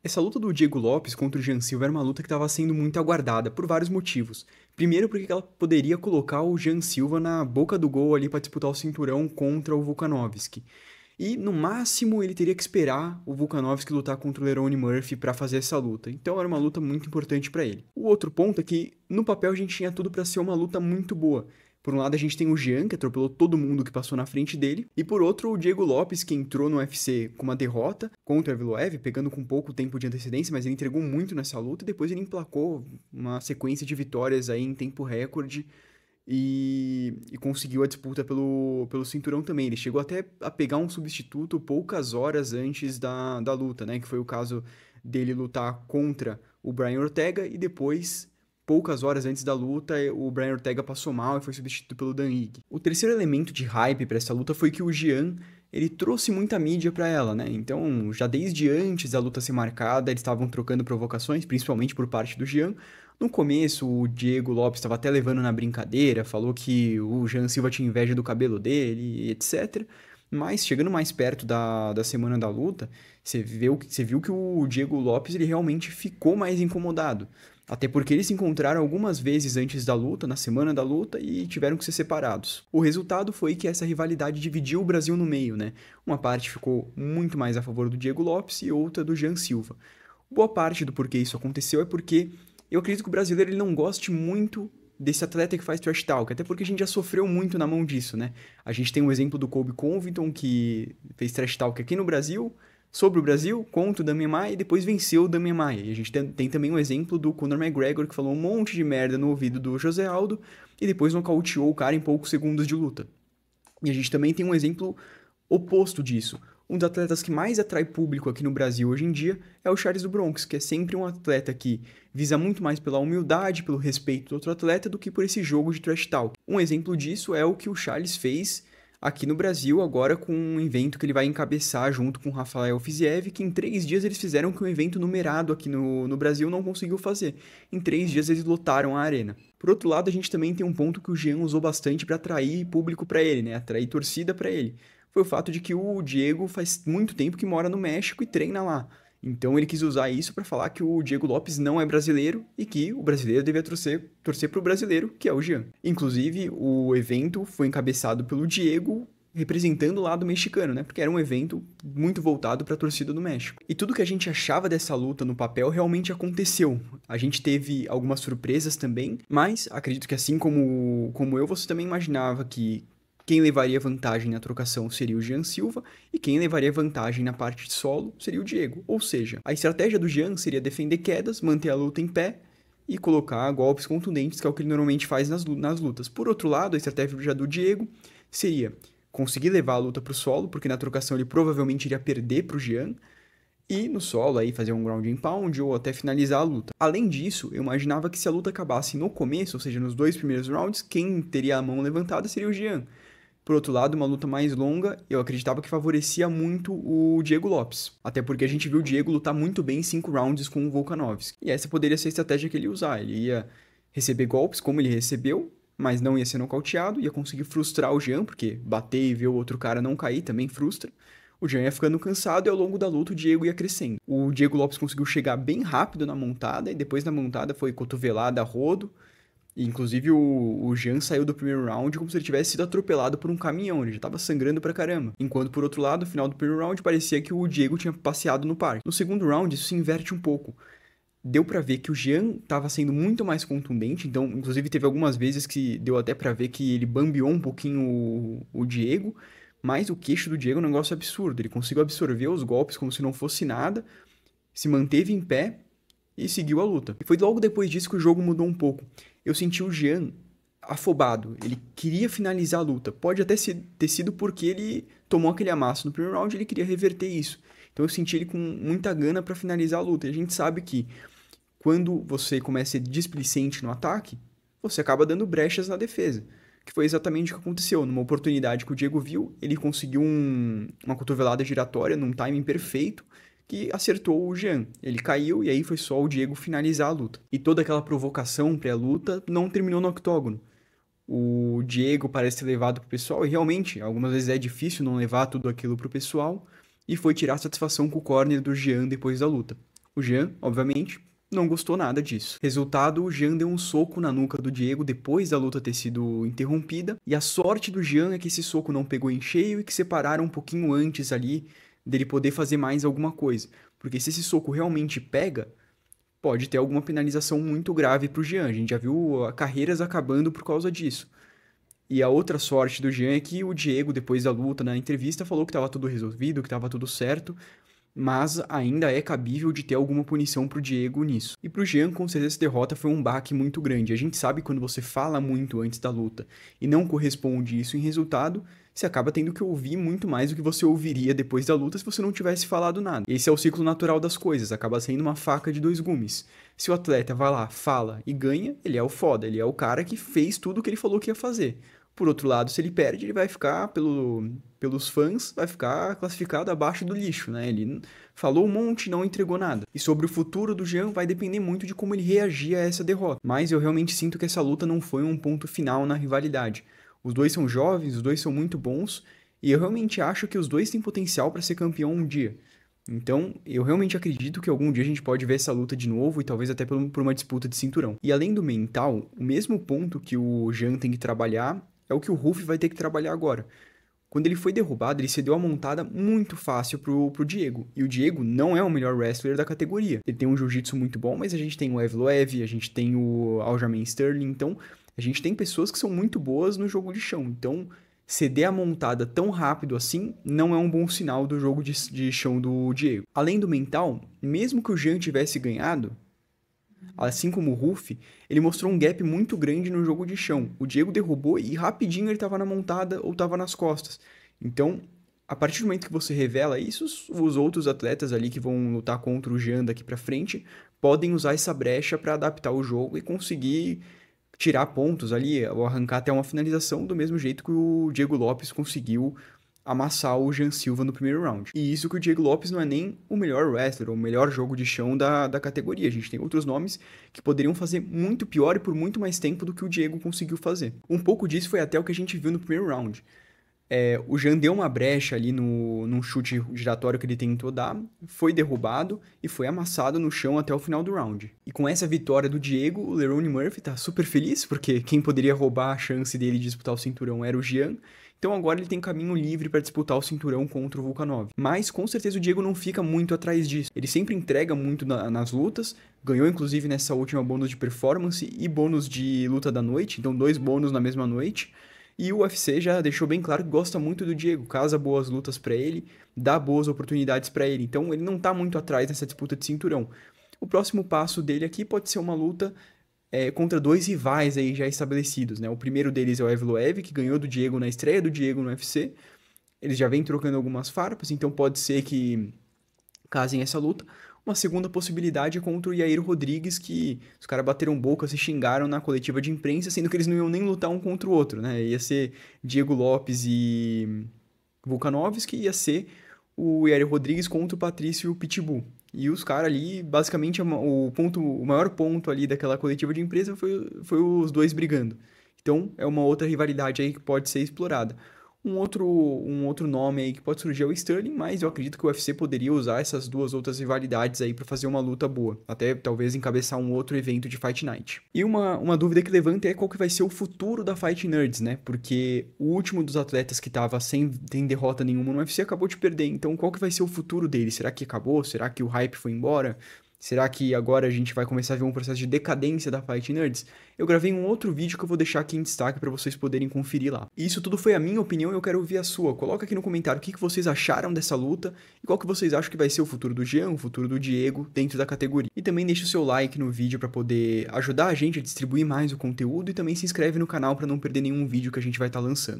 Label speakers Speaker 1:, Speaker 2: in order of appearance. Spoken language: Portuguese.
Speaker 1: Essa luta do Diego Lopes contra o Jean Silva era uma luta que estava sendo muito aguardada, por vários motivos. Primeiro, porque ela poderia colocar o Jean Silva na boca do gol ali para disputar o cinturão contra o Volkanovski. E, no máximo, ele teria que esperar o Volkanovski lutar contra o Lerone Murphy para fazer essa luta. Então, era uma luta muito importante para ele. O outro ponto é que, no papel, a gente tinha tudo para ser uma luta muito boa. Por um lado, a gente tem o Jean, que atropelou todo mundo que passou na frente dele, e por outro, o Diego Lopes, que entrou no UFC com uma derrota contra o Evloev, pegando com pouco tempo de antecedência, mas ele entregou muito nessa luta, e depois ele emplacou uma sequência de vitórias aí em tempo recorde, e conseguiu a disputa pelo cinturão também. Ele chegou até a pegar um substituto poucas horas antes da luta, né? Que foi o caso dele lutar contra o Brian Ortega e depois, poucas horas antes da luta, o Brian Ortega passou mal e foi substituído pelo Dan Ige. O terceiro elemento de hype para essa luta foi que o Gian ele trouxe muita mídia para ela, né? Então, já desde antes da luta ser marcada, eles estavam trocando provocações, principalmente por parte do Gian. No começo, o Diego Lopes estava até levando na brincadeira, falou que o Jean Silva tinha inveja do cabelo dele, etc. Mas, chegando mais perto da semana da luta, você viu que o Diego Lopes ele realmente ficou mais incomodado. Até porque eles se encontraram algumas vezes antes da luta, na semana da luta, e tiveram que ser separados. O resultado foi que essa rivalidade dividiu o Brasil no meio, né? Uma parte ficou muito mais a favor do Diego Lopes e outra do Jean Silva. Boa parte do porquê isso aconteceu é porque eu acredito que o brasileiro ele não goste muito desse atleta que faz trash talk, até porque a gente já sofreu muito na mão disso, né? A gente tem um exemplo do Colby Covington, que fez trash talk aqui no Brasil, sobre o Brasil, contra o Damian Maia, e depois venceu o Damian Maia. E a gente tem também um exemplo do Conor McGregor, que falou um monte de merda no ouvido do José Aldo, e depois nocauteou o cara em poucos segundos de luta. E a gente também tem um exemplo oposto disso. Um dos atletas que mais atrai público aqui no Brasil hoje em dia é o Charles do Bronx, que é sempre um atleta que visa muito mais pela humildade, pelo respeito do outro atleta, do que por esse jogo de trash talk. Um exemplo disso é o que o Charles fez aqui no Brasil, agora com um evento que ele vai encabeçar junto com o Rafael Fiziev, que em 3 dias eles fizeram que um evento numerado aqui no Brasil não conseguiu fazer. Em 3 dias eles lotaram a arena. Por outro lado, a gente também tem um ponto que o Jean usou bastante para atrair público para ele, né? Atrair torcida para ele. Foi o fato de que o Diego faz muito tempo que mora no México e treina lá. Então ele quis usar isso para falar que o Diego Lopes não é brasileiro e que o brasileiro devia torcer para o brasileiro, que é o Jean. Inclusive, o evento foi encabeçado pelo Diego, representando o lado mexicano, né? Porque era um evento muito voltado para a torcida do México. E tudo que a gente achava dessa luta no papel realmente aconteceu. A gente teve algumas surpresas também, mas acredito que assim como eu, você também imaginava que quem levaria vantagem na trocação seria o Jean Silva e quem levaria vantagem na parte de solo seria o Diego. Ou seja, a estratégia do Jean seria defender quedas, manter a luta em pé e colocar golpes contundentes, que é o que ele normalmente faz nas lutas. Por outro lado, a estratégia do Diego seria conseguir levar a luta para o solo, porque na trocação ele provavelmente iria perder para o Jean, e no solo aí fazer um ground and pound ou até finalizar a luta. Além disso, eu imaginava que se a luta acabasse no começo, ou seja, nos 2 primeiros rounds, quem teria a mão levantada seria o Jean. Por outro lado, uma luta mais longa, eu acreditava que favorecia muito o Diego Lopes. Até porque a gente viu o Diego lutar muito bem em 5 rounds com o Volkanovski. E essa poderia ser a estratégia que ele ia usar. Ele ia receber golpes como ele recebeu, mas não ia ser nocauteado, ia conseguir frustrar o Jean, porque bater e ver o outro cara não cair também frustra. O Jean ia ficando cansado e ao longo da luta o Diego ia crescendo. O Diego Lopes conseguiu chegar bem rápido na montada, e depois da montada foi cotovelada a rodo. E, inclusive, o Jean saiu do primeiro round como se ele tivesse sido atropelado por um caminhão, ele já tava sangrando pra caramba. Enquanto, por outro lado, no final do primeiro round, parecia que o Diego tinha passeado no parque. No segundo round, isso se inverte um pouco. Deu pra ver que o Jean tava sendo muito mais contundente, então, inclusive, teve algumas vezes que deu até pra ver que ele bambeou um pouquinho o Diego, mas o queixo do Diego é um negócio absurdo. Ele conseguiu absorver os golpes como se não fosse nada, se manteve em pé e seguiu a luta. E foi logo depois disso que o jogo mudou um pouco. Eu senti o Jean afobado, ele queria finalizar a luta. Pode até ter sido porque ele tomou aquele amasso no primeiro round e ele queria reverter isso. Então eu senti ele com muita gana para finalizar a luta. E a gente sabe que quando você começa a ser displicente no ataque, você acaba dando brechas na defesa. Que foi exatamente o que aconteceu. Numa oportunidade que o Diego viu, ele conseguiu uma cotovelada giratória num timing perfeito, que acertou o Jean. Ele caiu e aí foi só o Diego finalizar a luta. E toda aquela provocação pré-luta não terminou no octógono. O Diego parece ter levado pro pessoal, e realmente, algumas vezes é difícil não levar tudo aquilo pro pessoal, e foi tirar satisfação com o corner do Jean depois da luta. O Jean, obviamente, não gostou nada disso. Resultado, o Jean deu um soco na nuca do Diego depois da luta ter sido interrompida, e a sorte do Jean é que esse soco não pegou em cheio e que separaram um pouquinho antes ali dele poder fazer mais alguma coisa. Porque se esse soco realmente pega, pode ter alguma penalização muito grave pro Jean. A gente já viu carreiras acabando por causa disso. E a outra sorte do Jean é que o Diego, depois da luta, na entrevista, falou que estava tudo resolvido, que estava tudo certo, mas ainda é cabível de ter alguma punição pro Diego nisso. E pro Jean, com certeza, essa derrota foi um baque muito grande. A gente sabe quando você fala muito antes da luta e não corresponde isso em resultado, você acaba tendo que ouvir muito mais do que você ouviria depois da luta se você não tivesse falado nada. Esse é o ciclo natural das coisas, acaba sendo uma faca de dois gumes. Se o atleta vai lá, fala e ganha, ele é o foda, ele é o cara que fez tudo o que ele falou que ia fazer. Por outro lado, se ele perde, ele vai ficar, pelos fãs, vai ficar classificado abaixo do lixo, né? Ele falou um monte e não entregou nada. E sobre o futuro do Jean vai depender muito de como ele reagir a essa derrota. Mas eu realmente sinto que essa luta não foi um ponto final na rivalidade. Os dois são jovens, os dois são muito bons, e eu realmente acho que os dois têm potencial para ser campeão um dia. Então, eu realmente acredito que algum dia a gente pode ver essa luta de novo e talvez até por uma disputa de cinturão. E além do mental, o mesmo ponto que o Jean tem que trabalhar é o que o Ruff vai ter que trabalhar agora. Quando ele foi derrubado, ele cedeu a montada muito fácil pro Diego. E o Diego não é o melhor wrestler da categoria. Ele tem um jiu-jitsu muito bom, mas a gente tem o Evloev, a gente tem o Aljamain Sterling, então a gente tem pessoas que são muito boas no jogo de chão. Então, ceder a montada tão rápido assim não é um bom sinal do jogo de chão do Diego. Além do mental, mesmo que o Jean tivesse ganhado, assim como o Ruff, ele mostrou um gap muito grande no jogo de chão. O Diego derrubou e rapidinho ele estava na montada ou estava nas costas. Então, a partir do momento que você revela isso, os outros atletas ali que vão lutar contra o Jean daqui para frente podem usar essa brecha para adaptar o jogo e conseguir tirar pontos ali, ou arrancar até uma finalização do mesmo jeito que o Diego Lopes conseguiu amassar o Jean Silva no primeiro round. E isso que o Diego Lopes não é nem o melhor wrestler, ou o melhor jogo de chão da categoria. A gente tem outros nomes que poderiam fazer muito pior e por muito mais tempo do que o Diego conseguiu fazer. Um pouco disso foi até o que a gente viu no primeiro round. O Jean deu uma brecha ali num chute giratório que ele tentou dar, foi derrubado e foi amassado no chão até o final do round. E com essa vitória do Diego, o Lerone Murphy tá super feliz, porque quem poderia roubar a chance dele de disputar o cinturão era o Jean. Então agora ele tem caminho livre para disputar o cinturão contra o Volkanov. Mas com certeza o Diego não fica muito atrás disso. Ele sempre entrega muito nas lutas, ganhou inclusive nessa última bônus de performance e bônus de luta da noite, então 2 bônus na mesma noite. E o UFC já deixou bem claro que gosta muito do Diego, casa boas lutas para ele, dá boas oportunidades para ele. Então ele não tá muito atrás nessa disputa de cinturão. O próximo passo dele aqui pode ser uma luta contra 2 rivais aí já estabelecidos, né? O primeiro deles é o Evloev, que ganhou do Diego na estreia do Diego no UFC. Eles já vêm trocando algumas farpas, então pode ser que casem essa luta. Uma segunda possibilidade é contra o Yair Rodrigues, que os caras bateram boca, se xingaram na coletiva de imprensa, sendo que eles não iam nem lutar um contra o outro, né? Ia ser Diego Lopes e Volkanovski, ia ser o Yair Rodrigues contra o Patrício Pitbull. E os caras ali, basicamente, o maior ponto ali daquela coletiva de imprensa foi os dois brigando. Então, é uma outra rivalidade aí que pode ser explorada. Um outro nome aí que pode surgir é o Sterling, mas eu acredito que o UFC poderia usar essas duas outras rivalidades aí para fazer uma luta boa. Até talvez encabeçar um outro evento de Fight Night. E uma dúvida que levanta é qual que vai ser o futuro da Fight Nerds, né? Porque o último dos atletas que tava sem derrota nenhuma no UFC acabou de perder. Então qual que vai ser o futuro dele? Será que acabou? Será que o hype foi embora? Será que agora a gente vai começar a ver um processo de decadência da Fight Nerds? Eu gravei um outro vídeo que eu vou deixar aqui em destaque para vocês poderem conferir lá. E isso tudo foi a minha opinião e eu quero ouvir a sua. Coloca aqui no comentário o que vocês acharam dessa luta e qual que vocês acham que vai ser o futuro do Jean, o futuro do Diego dentro da categoria. E também deixa o seu like no vídeo para poder ajudar a gente a distribuir mais o conteúdo e também se inscreve no canal para não perder nenhum vídeo que a gente vai estar lançando.